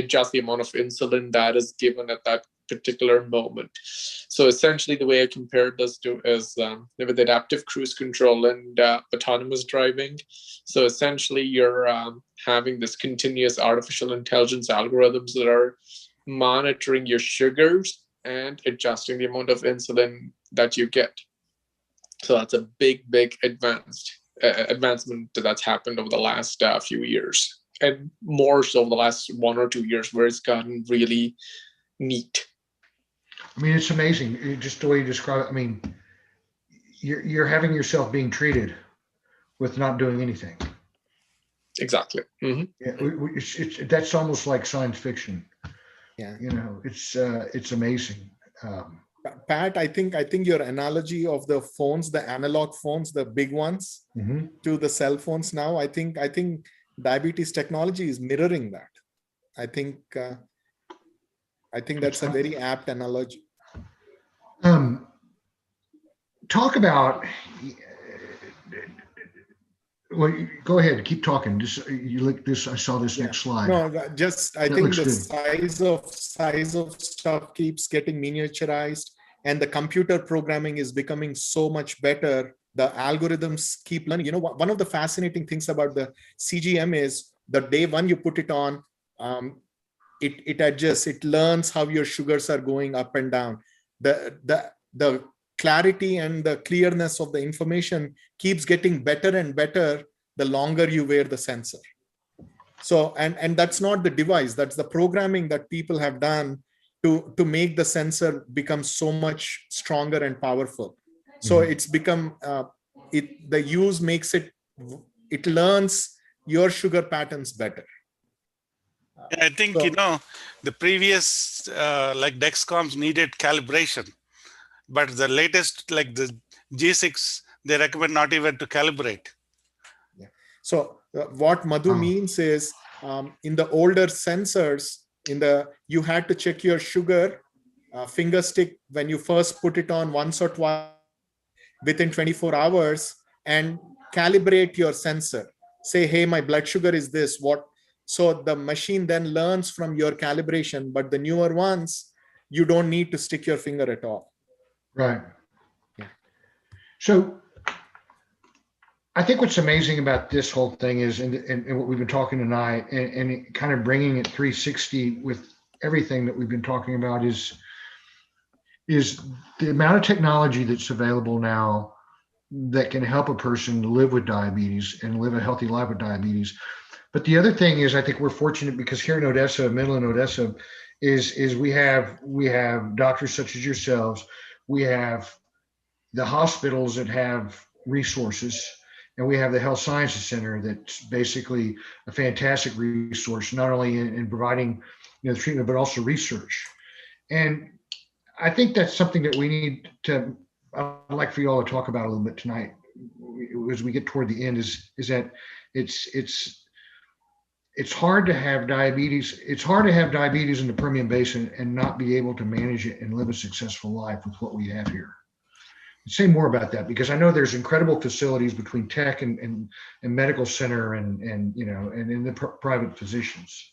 adjust the amount of insulin that is given at that particular moment. So essentially the way I compared this to is with adaptive cruise control and autonomous driving. So essentially you're having this continuous artificial intelligence algorithms that are monitoring your sugars and adjusting the amount of insulin that you get. So that's a big advancement that's happened over the last few years, and more so over the last 1 or 2 years, where it's gotten really neat.
I mean, it's amazing. Just the way you describe it. I mean, you're having yourself being treated with not doing anything.
Exactly. Mm-hmm.
Yeah, that's almost like science fiction.
Yeah.
You know, it's amazing.
Pat, I think your analogy of the phones, the analog phones, the big ones,
Mm-hmm.
to the cell phones now, I think diabetes technology is mirroring that. I think that's a very apt analogy.
Talk about. Well, go ahead. Keep talking. Just you look this. I saw this next slide.
No, just I
That
think
looks
the
good.
size of stuff keeps getting miniaturized, and the computer programming is becoming so much better. The algorithms keep learning. You know, one of the fascinating things about the CGM is the day one you put it on, it adjusts. It learns how your sugars are going up and down. The clarity and the clearness of the information keeps getting better and better the longer you wear the sensor. So, and that's not the device, that's the programming that people have done to make the sensor become so much stronger and powerful. So it's become, the use makes it learns your sugar patterns better.
I think, the previous, like Dexcoms needed calibration. But the latest, like the G6, they recommend not even to calibrate.
Yeah. So what Madhu means is, in the older sensors, you had to check your sugar finger stick when you first put it on once or twice within 24 hours and calibrate your sensor. Say, hey, my blood sugar is this. So the machine then learns from your calibration, but the newer ones, you don't need to stick your finger at all.
Right.
Yeah.
So I think what's amazing about this whole thing is, and what we've been talking tonight, and kind of bringing it 360 with everything that we've been talking about is the amount of technology that's available now that can help a person live with diabetes and live a healthy life with diabetes. But the other thing is, I think we're fortunate because here in Odessa, Midland, Odessa, is we have doctors such as yourselves. We have the hospitals that have resources, and we have the Health Sciences Center that's basically a fantastic resource, not only in providing the treatment, but also research. And I think that's something that we need to, I'd like for you all to talk about a little bit tonight as we get toward the end, is that it's hard to have diabetes. It's hard to have diabetes in the Permian Basin and not be able to manage it and live a successful life with what we have here. Say more about that, because I know there's incredible facilities between tech and medical center and in the private physicians.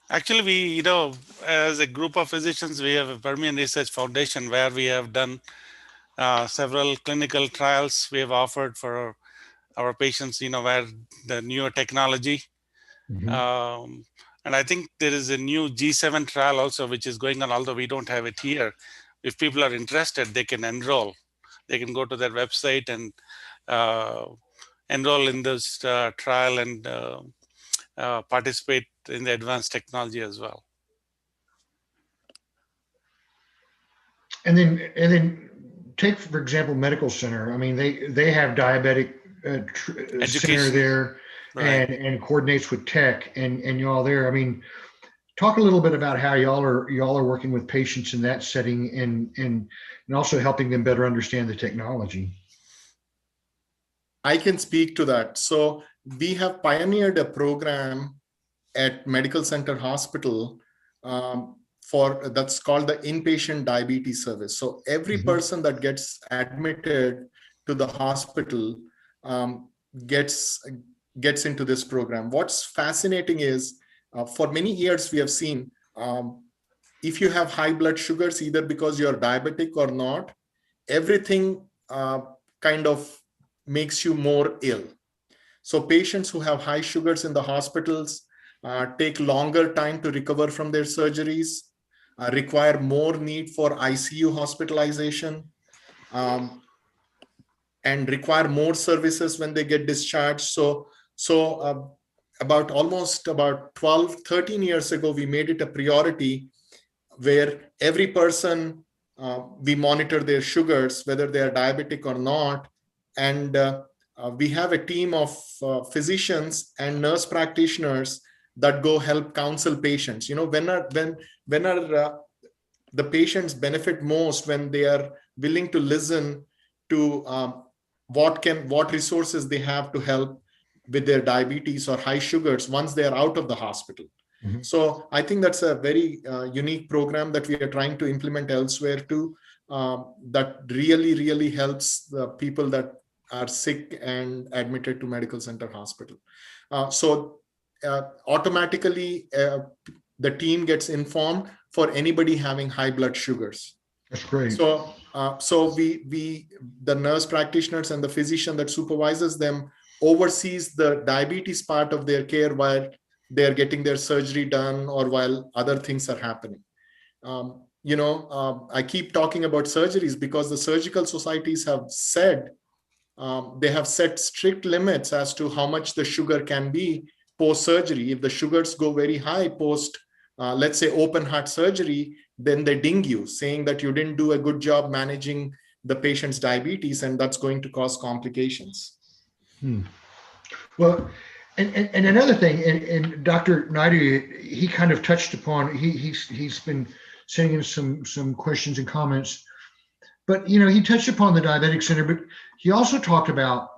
Actually, we, as a group of physicians, we have a Permian Research Foundation where we have done several clinical trials we have offered for our patients, where the newer technology.
Mm-hmm.
And I think there is a new G7 trial also, which is going on, although we don't have it here. If people are interested, they can enroll. They can go to their website and enroll in this trial and participate in the advanced technology as well.
And then take, for example, medical center. I mean, they have diabetic center there, right, and coordinates with tech and y'all there. I mean, talk a little bit about how y'all are working with patients in that setting and also helping them better understand the technology.
I can speak to that. So we have pioneered a program at Medical Center Hospital that's called the Inpatient Diabetes Service. So every person that gets admitted to the hospital gets gets into this program. What's fascinating is for many years we have seen if you have high blood sugars, either because you're diabetic or not, everything kind of makes you more ill. So patients who have high sugars in the hospitals take longer time to recover from their surgeries, require more need for ICU hospitalization, and require more services when they get discharged. So almost about 12, 13 years ago, we made it a priority where every person, we monitor their sugars, whether they are diabetic or not. And we have a team of physicians and nurse practitioners that go help counsel patients. When are the patients benefit most? When they are willing to listen to what resources they have to help with their diabetes or high sugars once they are out of the hospital. Mm-hmm. So I think that's a very unique program that we are trying to implement elsewhere too, that really helps the people that are sick and admitted to medical center hospital. So automatically the team gets informed for anybody having high blood sugars.
That's great.
So we the nurse practitioners and the physician that supervises them oversees the diabetes part of their care while they're getting their surgery done or while other things are happening. I keep talking about surgeries because the surgical societies have said they have set strict limits as to how much the sugar can be post-surgery. If the sugars go very high post, let's say, open heart surgery, then they ding you, saying that you didn't do a good job managing the patient's diabetes, and that's going to cause complications.
Well, and another thing, and Dr. Naidu, he kind of touched upon, he's been sending in some questions and comments, but he touched upon the diabetic center, but he also talked about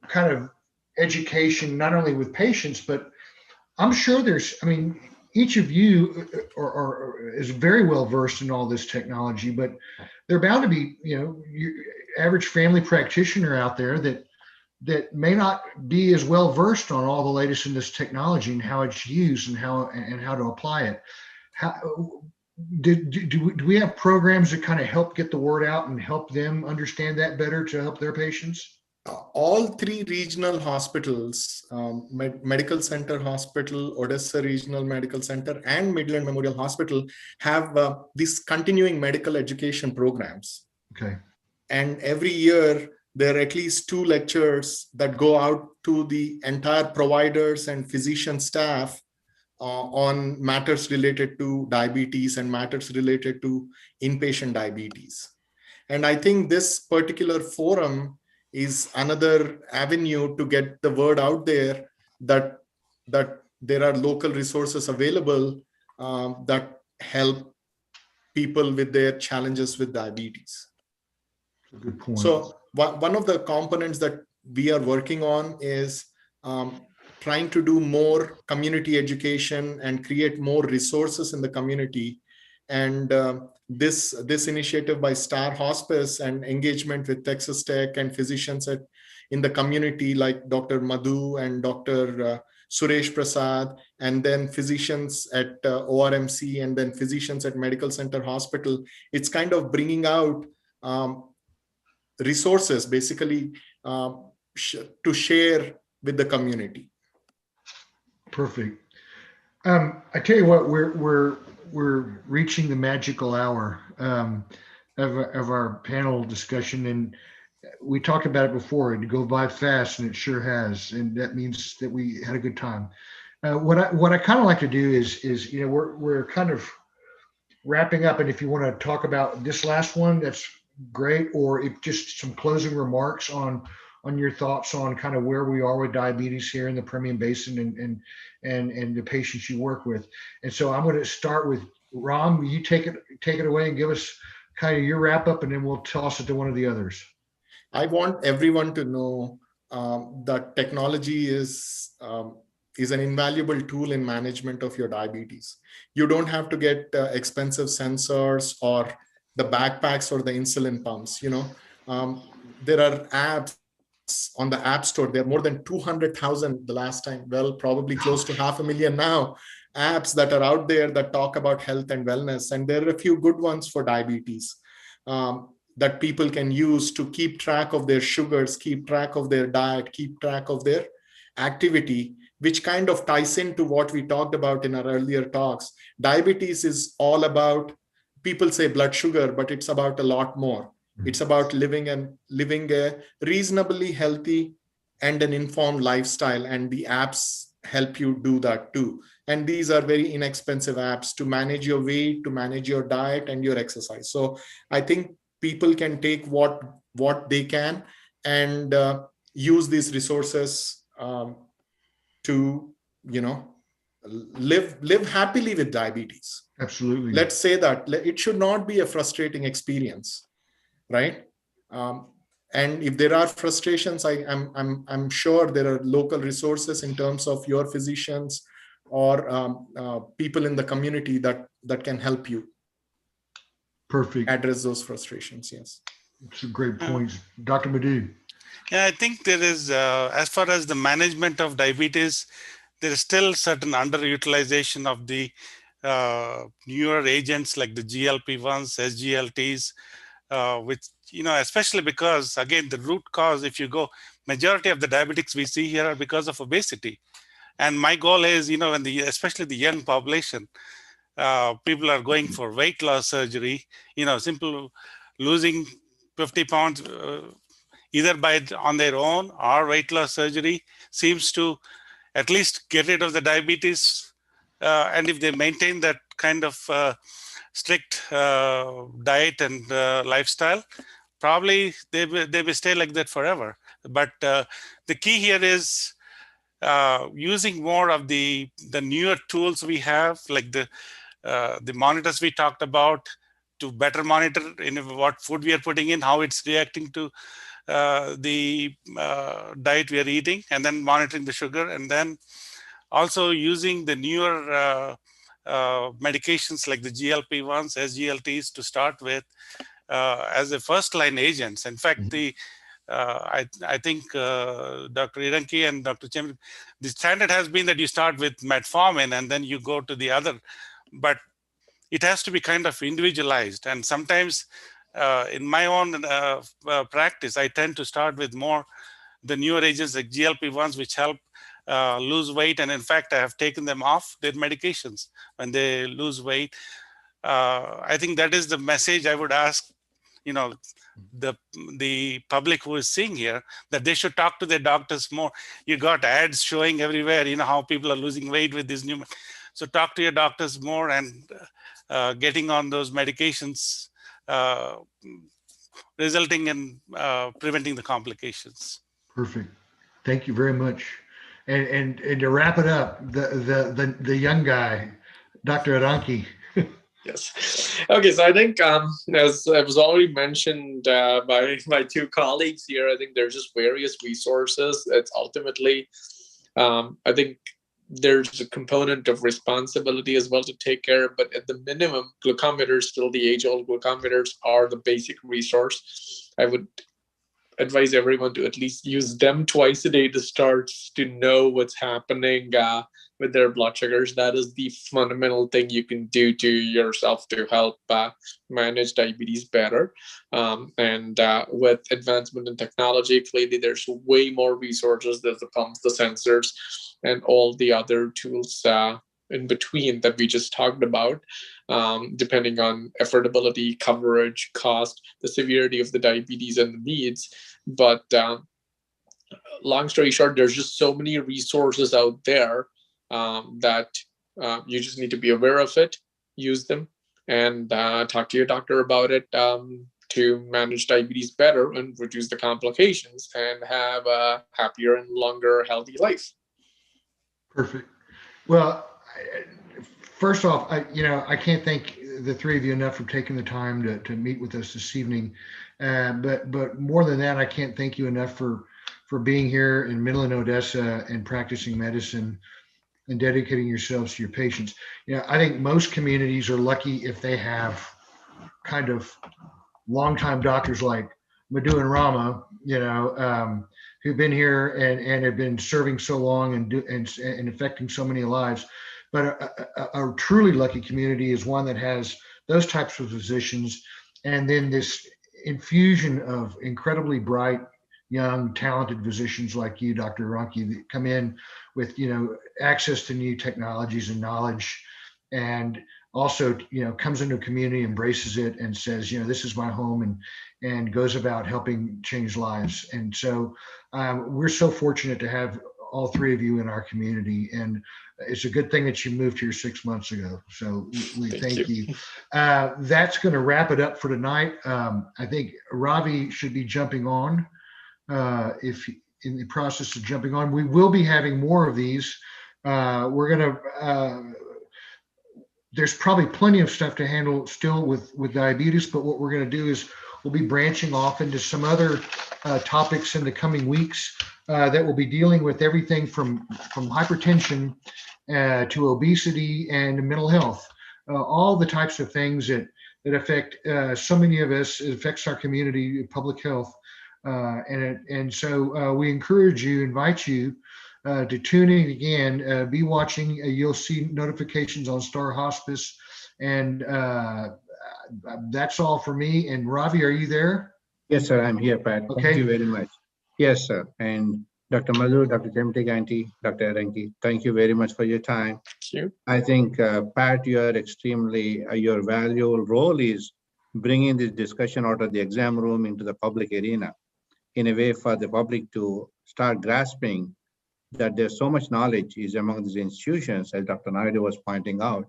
kind of education, not only with patients, but I'm sure each of you is very well versed in all this technology, but there are bound to be your average family practitioner out there that may not be as well versed on all the latest in this technology and how it's used and how to apply it. Do we have programs that kind of help get the word out and help them understand that better to help their patients?
All three regional hospitals, Medical Center Hospital, Odessa Regional Medical Center, and Midland Memorial Hospital have these continuing medical education programs.
Okay.
And every year, there are at least 2 lectures that go out to the entire providers and physician staff on matters related to diabetes and matters related to inpatient diabetes. And I think this particular forum is another avenue to get the word out there that there are local resources available that help people with their challenges with diabetes.
Good point.
So one of the components that we are working on is trying to do more community education and create more resources in the community. And this initiative by Star Hospice and engagement with Texas Tech and physicians in the community like Dr. Madhu and Dr. Suresh Prasad, and then physicians at ORMC, and then physicians at Medical Center Hospital, it's kind of bringing out resources basically to share with the community.
Perfect. I tell you what, we're reaching the magical hour of our panel discussion, and we talked about it before. It go by fast, and it sure has, and that means that we had a good time. What I kind of like to do is we're kind of wrapping up, and if you want to talk about this last one, that's great, or if just some closing remarks on your thoughts on kind of where we are with diabetes here in the Permian Basin and the patients you work with. And so I'm going to start with Ram. You take it away and give us kind of your wrap up, and then we'll toss it to one of the others.
I want everyone to know that technology is an invaluable tool in management of your diabetes. You don't have to get expensive sensors or the backpacks or the insulin pumps. There are apps apps on the App Store. There are more than 200,000 the last time, well, probably close to 500,000 now, apps that are out there that talk about health and wellness. And there are a few good ones for diabetes that people can use to keep track of their sugars, keep track of their diet, keep track of their activity, which kind of ties into what we talked about in our earlier talks. Diabetes is all about, people say blood sugar, but it's about a lot more. It's about living a reasonably healthy and an informed lifestyle, and the apps help you do that too. And these are very inexpensive apps to manage your weight, to manage your diet and your exercise. So I think people can take what they can and use these resources to, live happily with diabetes.
Absolutely.
Let's say that it should not be a frustrating experience, right? And if there are frustrations, I'm sure there are local resources in terms of your physicians or people in the community that can help you.
Perfect.
Address those frustrations. Yes.
It's a great point. Dr. Madhu.
Yeah, I think there is, as far as the management of diabetes, there is still certain underutilization of the newer agents like the GLP-1s, SGLTs, which, especially because, again, the root cause, if you go, majority of the diabetics we see here are because of obesity. And my goal is, when especially the young population, people are going for weight loss surgery, simple losing 50 pounds, either on their own or weight loss surgery seems to at least get rid of the diabetes. And if they maintain that kind of strict diet and lifestyle, probably they will stay like that forever. But the key here is using more of the newer tools we have, like the monitors we talked about, to better monitor what food we are putting in, how it's reacting to the diet we are eating, and then monitoring the sugar, and then also using the newer medications like the GLP-1s, SGLTs to start with as a first-line agents. In fact, I think Dr. Iranki and Dr. Chem, the standard has been that you start with metformin and then you go to the other, but it has to be kind of individualized. And sometimes in my own practice, I tend to start with more the newer agents like GLP-1s, which help lose weight. And in fact, I have taken them off their medications when they lose weight. I think that is the message I would ask, the public who is seeing here, that they should talk to their doctors more. You got ads showing everywhere, how people are losing weight with these new. So talk to your doctors more and getting on those medications, resulting in preventing the complications.
Perfect. Thank you very much. And to wrap it up, the young guy, Dr. Iranki.
Yes. Okay. So I think, as it was already mentioned by my two colleagues here, I think there's just various resources. It's ultimately, I think there's a component of responsibility as well to take care of, but at the minimum, glucometers, still the age-old glucometers, are the basic resource. I would advise everyone to at least use them twice a day to start to know what's happening with their blood sugars. That is the fundamental thing you can do to yourself to help manage diabetes better. And with advancement in technology, clearly there's way more resources. There's the pumps, the sensors, and all the other tools in between that we just talked about, depending on affordability, coverage, cost, the severity of the diabetes and the needs. But long story short, there's just so many resources out there that you just need to be aware of it, use them, and talk to your doctor about it to manage diabetes better and reduce the complications and have a happier and longer, healthy life.
Perfect. Well, first off, I can't thank the three of you enough for taking the time to meet with us this evening. But more than that, I can't thank you enough for being here in Midland, Odessa, and practicing medicine and dedicating yourselves to your patients. I think most communities are lucky if they have kind of longtime doctors like Madhu and Rama, who've been here and have been serving so long and affecting so many lives. But a truly lucky community is one that has those types of physicians, and then this infusion of incredibly bright, young, talented physicians like you, Dr. Ronke, that come in with, access to new technologies and knowledge, and also, comes into a community, embraces it, and says, this is my home, and goes about helping change lives. And so we're so fortunate to have all three of you in our community, and it's a good thing that you moved here 6 months ago. So we thank you. That's going to wrap it up for tonight. I think Ravi should be jumping on. If in the process of jumping on, we will be having more of these. We're going to, there's probably plenty of stuff to handle still with diabetes, but what we're going to do is we'll be branching off into some other topics in the coming weeks that will be dealing with everything from hypertension to obesity and mental health, all the types of things that affect so many of us. It affects our community, public health. And so we encourage you, invite you to tune in again, be watching. You'll see notifications on Star Hospice. And that's all for me. And Ravi, are you there?
Yes, sir. I'm here, Pat.
Okay.
Thank you very much. Yes, sir. And Dr. Madhu, Dr. Jemtiganti, Dr. Aranki, thank you very much for your time.
Thank you.
I think, Pat, you are extremely, your valuable role is bringing this discussion out of the exam room into the public arena in a way for the public to start grasping that there's so much knowledge is among these institutions, as Dr. Naidu was pointing out.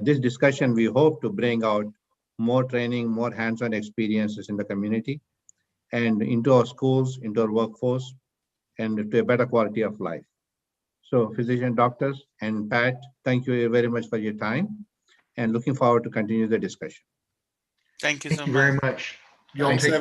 This discussion, we hope to bring out more training, more hands-on experiences in the community and into our schools, into our workforce, and to a better quality of life. So physician, doctors, and Pat, thank you very much for your time, and looking forward to continue the discussion.
Thank you so much.
Very much. Y'all
Thanks,
take
everyone.